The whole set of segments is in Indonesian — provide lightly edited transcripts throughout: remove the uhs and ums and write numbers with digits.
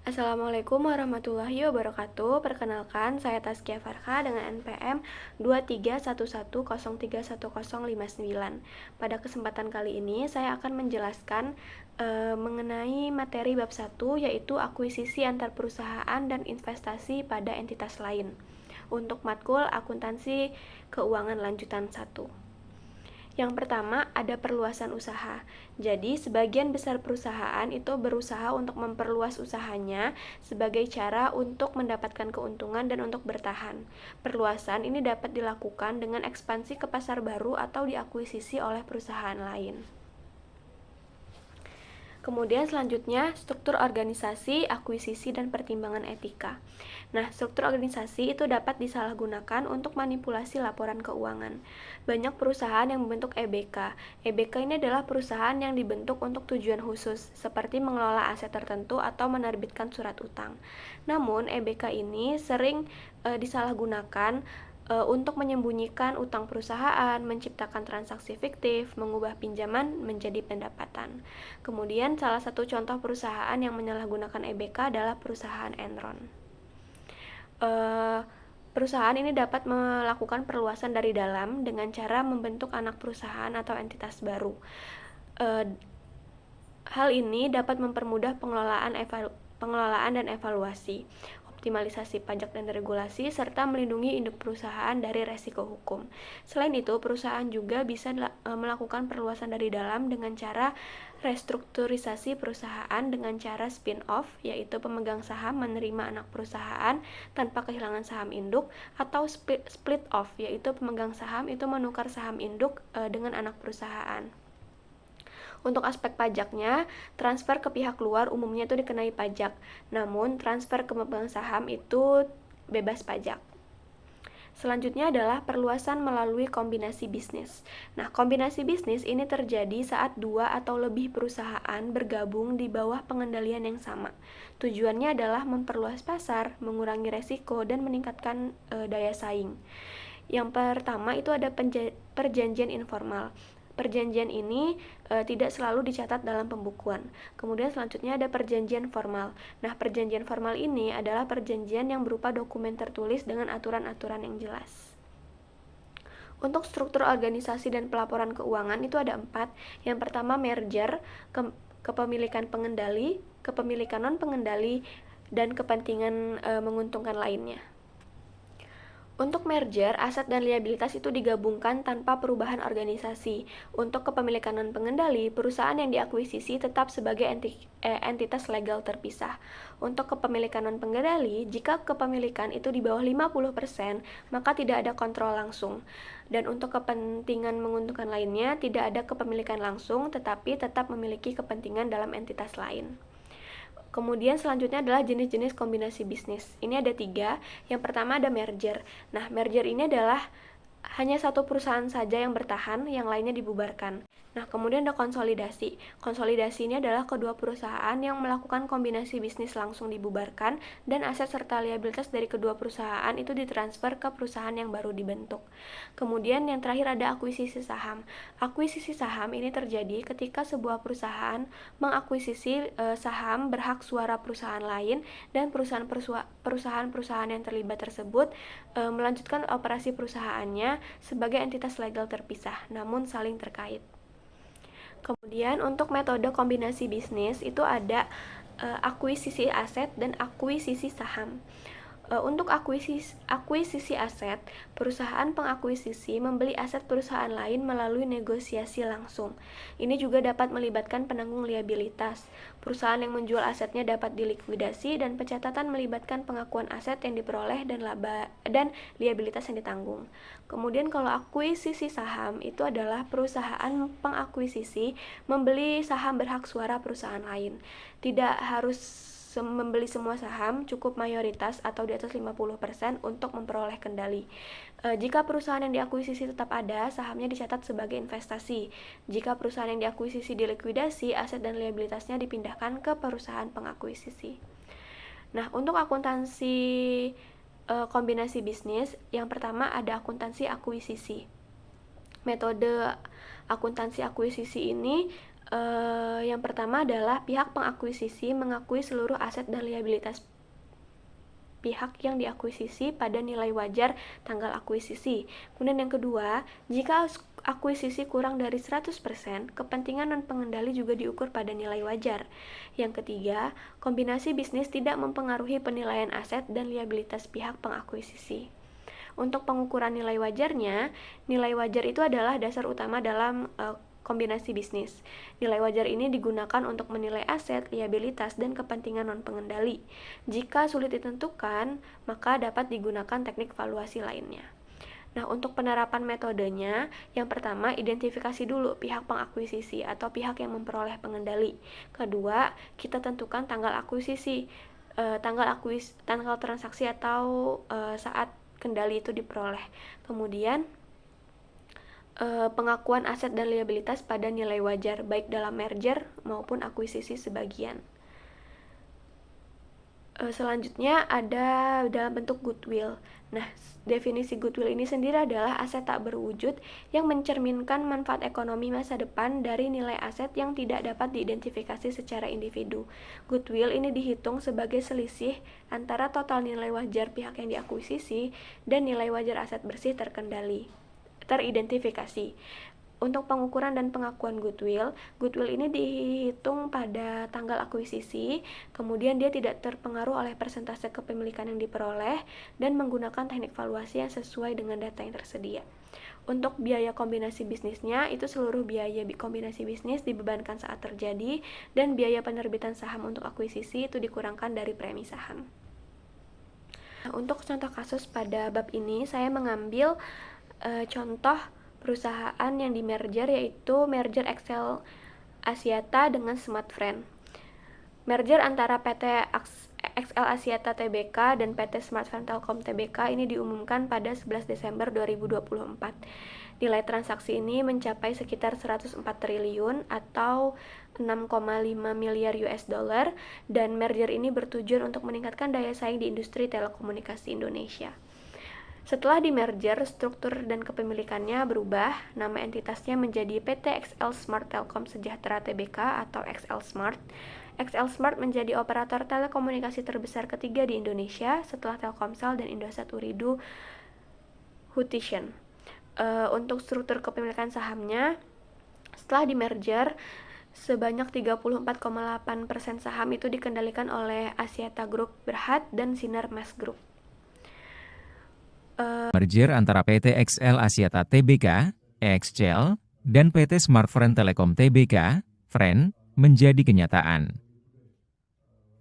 Assalamualaikum warahmatullahi wabarakatuh. Perkenalkan, saya Taskia Farha dengan NPM 2311031059. Pada kesempatan kali ini, saya akan menjelaskan mengenai materi bab 1, yaitu akuisisi antar perusahaan dan investasi pada entitas lain. Untuk matkul akuntansi keuangan lanjutan 1. Yang pertama, ada perluasan usaha. Jadi, sebagian besar perusahaan itu berusaha untuk memperluas usahanya sebagai cara untuk mendapatkan keuntungan dan untuk bertahan. Perluasan ini dapat dilakukan dengan ekspansi ke pasar baru atau diakuisisi oleh perusahaan lain. Kemudian selanjutnya, struktur organisasi, akuisisi, dan pertimbangan etika. Nah, struktur organisasi itu dapat disalahgunakan untuk manipulasi laporan keuangan. Banyak perusahaan yang membentuk EBK. EBK ini adalah perusahaan yang dibentuk untuk tujuan khusus, seperti mengelola aset tertentu atau menerbitkan surat utang. Namun, EBK ini sering disalahgunakan untuk menyembunyikan utang perusahaan, menciptakan transaksi fiktif, mengubah pinjaman menjadi pendapatan. Kemudian salah satu contoh perusahaan yang menyalahgunakan EBK adalah perusahaan Enron. Perusahaan ini dapat melakukan perluasan dari dalam dengan cara membentuk anak perusahaan atau entitas baru. Hal ini dapat mempermudah pengelolaan dan evaluasi, optimalisasi pajak dan regulasi, serta melindungi induk perusahaan dari resiko hukum. Selain itu, perusahaan juga bisa melakukan perluasan dari dalam dengan cara restrukturisasi perusahaan dengan cara spin-off, yaitu pemegang saham menerima anak perusahaan tanpa kehilangan saham induk, atau split-off, yaitu pemegang saham itu menukar saham induk dengan anak perusahaan. Untuk aspek pajaknya, transfer ke pihak luar umumnya itu dikenai pajak, namun transfer ke pemegang saham itu bebas pajak. Selanjutnya adalah perluasan melalui kombinasi bisnis. Nah, kombinasi bisnis ini terjadi saat dua atau lebih perusahaan bergabung di bawah pengendalian yang sama. Tujuannya adalah memperluas pasar, mengurangi resiko, dan meningkatkan daya saing. Yang pertama itu ada perjanjian informal. Perjanjian ini tidak selalu dicatat dalam pembukuan. Kemudian selanjutnya ada perjanjian formal. Nah, perjanjian formal ini adalah perjanjian yang berupa dokumen tertulis dengan aturan-aturan yang jelas. Untuk struktur organisasi dan pelaporan keuangan itu ada 4. Yang pertama merger, kepemilikan pengendali, kepemilikan non-pengendali, dan kepentingan menguntungkan lainnya. Untuk merger, aset dan liabilitas itu digabungkan tanpa perubahan organisasi. Untuk kepemilikan non-pengendali, perusahaan yang diakuisisi tetap sebagai entitas legal terpisah. Untuk kepemilikan non-pengendali, jika kepemilikan itu di bawah 50%, maka tidak ada kontrol langsung. Dan untuk kepentingan menguntungkan lainnya, tidak ada kepemilikan langsung, tetapi tetap memiliki kepentingan dalam entitas lain. Kemudian selanjutnya adalah jenis-jenis kombinasi bisnis. Ini ada 3. Yang pertama ada merger. Nah, merger ini adalah hanya satu perusahaan saja yang bertahan, yang lainnya dibubarkan. Nah, kemudian ada konsolidasi. Konsolidasi ini adalah kedua perusahaan yang melakukan kombinasi bisnis langsung dibubarkan, dan aset serta liabilitas dari kedua perusahaan itu ditransfer ke perusahaan yang baru dibentuk. Kemudian yang terakhir ada akuisisi saham. Akuisisi saham ini terjadi ketika sebuah perusahaan mengakuisisi saham berhak suara perusahaan lain, dan perusahaan-perusahaan yang terlibat tersebut melanjutkan operasi perusahaannya sebagai entitas legal terpisah, namun saling terkait. Kemudian untuk metode kombinasi bisnis itu ada akuisisi aset dan akuisisi saham. Untuk akuisisi aset, perusahaan pengakuisisi membeli aset perusahaan lain melalui negosiasi langsung. Ini juga dapat melibatkan penanggung liabilitas. Perusahaan yang menjual asetnya dapat dilikuidasi, dan pencatatan melibatkan pengakuan aset yang diperoleh dan liabilitas yang ditanggung. Kemudian kalau akuisisi saham itu adalah perusahaan pengakuisisi membeli saham berhak suara perusahaan lain. Tidak harus membeli semua saham, cukup mayoritas atau di atas 50% untuk memperoleh kendali. Jika perusahaan yang diakuisisi tetap ada, sahamnya dicatat sebagai investasi. Jika perusahaan yang diakuisisi dilikuidasi, aset dan liabilitasnya dipindahkan ke perusahaan pengakuisisi. Nah, untuk akuntansi kombinasi bisnis, yang pertama ada akuntansi akuisisi. Metode akuntansi akuisisi ini Yang pertama adalah pihak pengakuisisi mengakui seluruh aset dan liabilitas pihak yang diakuisisi pada nilai wajar tanggal akuisisi. Kemudian yang kedua, jika akuisisi kurang dari 100%, kepentingan non pengendali juga diukur pada nilai wajar. Yang ketiga, kombinasi bisnis tidak mempengaruhi penilaian aset dan liabilitas pihak pengakuisisi. Untuk pengukuran nilai wajarnya, nilai wajar itu adalah dasar utama dalam kombinasi bisnis. Nilai wajar ini digunakan untuk menilai aset, liabilitas, dan kepentingan non-pengendali. Jika sulit ditentukan, maka dapat digunakan teknik valuasi lainnya. Nah, untuk penerapan metodenya, yang pertama, identifikasi dulu pihak pengakuisisi atau pihak yang memperoleh pengendali. Kedua, kita tentukan tanggal akuisisi, tanggal transaksi atau saat kendali itu diperoleh. Kemudian, pengakuan aset dan liabilitas pada nilai wajar, baik dalam merger maupun akuisisi sebagian. Selanjutnya ada dalam bentuk goodwill. Nah, definisi goodwill ini sendiri adalah aset tak berwujud yang mencerminkan manfaat ekonomi masa depan dari nilai aset yang tidak dapat diidentifikasi secara individu. Goodwill ini dihitung sebagai selisih antara total nilai wajar pihak yang diakuisisi dan nilai wajar aset bersih teridentifikasi. Untuk pengukuran dan pengakuan goodwill ini dihitung pada tanggal akuisisi, kemudian dia tidak terpengaruh oleh persentase kepemilikan yang diperoleh, dan menggunakan teknik valuasi yang sesuai dengan data yang tersedia. Untuk biaya kombinasi bisnisnya, itu seluruh biaya kombinasi bisnis dibebankan saat terjadi, dan biaya penerbitan saham untuk akuisisi itu dikurangkan dari premi saham. Untuk contoh kasus pada bab ini, saya mengambil contoh perusahaan yang di merger, yaitu merger XL Axiata dengan Smartfren. Merger antara PT XL Axiata Tbk dan PT Smartfren Telkom Tbk ini diumumkan pada 11 Desember 2024. Nilai transaksi ini mencapai sekitar 104 triliun atau 6,5 miliar US dollar, dan merger ini bertujuan untuk meningkatkan daya saing di industri telekomunikasi Indonesia. Setelah di merger, struktur dan kepemilikannya berubah. Nama entitasnya menjadi PT XL Smart Telkom Sejahtera Tbk atau XL Smart. XL Smart menjadi operator telekomunikasi terbesar ketiga di Indonesia setelah Telkomsel dan Indosat Ooredoo Hutchison. Untuk struktur kepemilikan sahamnya, setelah di merger, sebanyak 34,8% saham itu dikendalikan oleh Axiata Group Berhad dan Sinar Mas Group. Merger antara PT XL Axiata Tbk, XCL, dan PT Smartfren Telekom Tbk, Fren, menjadi kenyataan.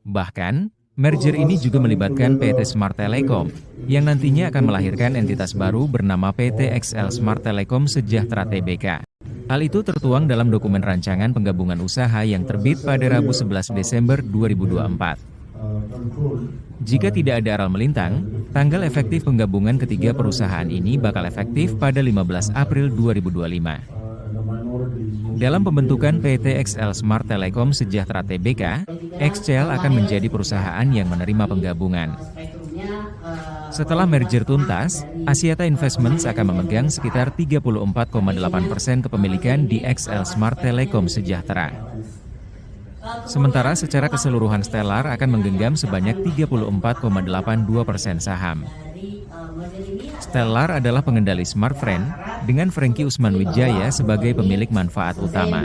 Bahkan, merger ini juga melibatkan PT Smart Telekom, yang nantinya akan melahirkan entitas baru bernama PT XL Smart Telekom Sejahtera Tbk. Hal itu tertuang dalam dokumen rancangan penggabungan usaha yang terbit pada Rabu 11 Desember 2024. Jika tidak ada aral melintang, tanggal efektif penggabungan ketiga perusahaan ini bakal efektif pada 15 April 2025. Dalam pembentukan PT XL Smart Telekom Sejahtera Tbk, XCL akan menjadi perusahaan yang menerima penggabungan. Setelah merger tuntas, Axiata Investments akan memegang sekitar 34,8% kepemilikan di XL Smart Telekom Sejahtera. Sementara secara keseluruhan Stellar akan menggenggam sebanyak 34,82% saham. Stellar adalah pengendali Smartfren, dengan Franky Usman Wijaya sebagai pemilik manfaat utama.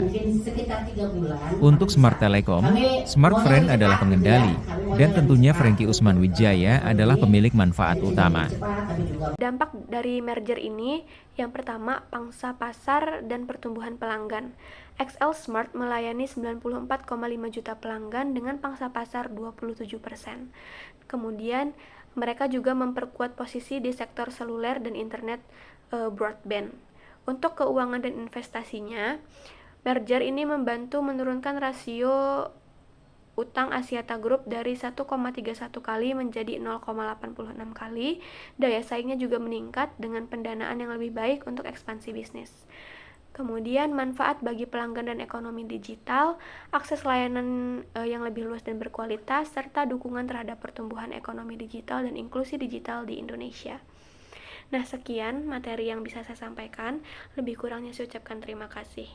Untuk Smart Telekom, Smartfren adalah pengendali, dan tentunya Franky Usman Wijaya adalah pemilik manfaat utama. Dampak dari merger ini, yang pertama, pangsa pasar dan pertumbuhan pelanggan. XL Smart melayani 94,5 juta pelanggan dengan pangsa pasar 27%. Kemudian, mereka juga memperkuat posisi di sektor seluler dan internet broadband. Untuk keuangan dan investasinya, merger ini membantu menurunkan rasio utang Axiata Group dari 1,31 kali menjadi 0,86 kali. Daya saingnya juga meningkat dengan pendanaan yang lebih baik untuk ekspansi bisnis. Kemudian manfaat bagi pelanggan dan ekonomi digital, akses layanan yang lebih luas dan berkualitas, serta dukungan terhadap pertumbuhan ekonomi digital dan inklusi digital di Indonesia. Nah, sekian materi yang bisa saya sampaikan. Lebih kurangnya saya ucapkan terima kasih.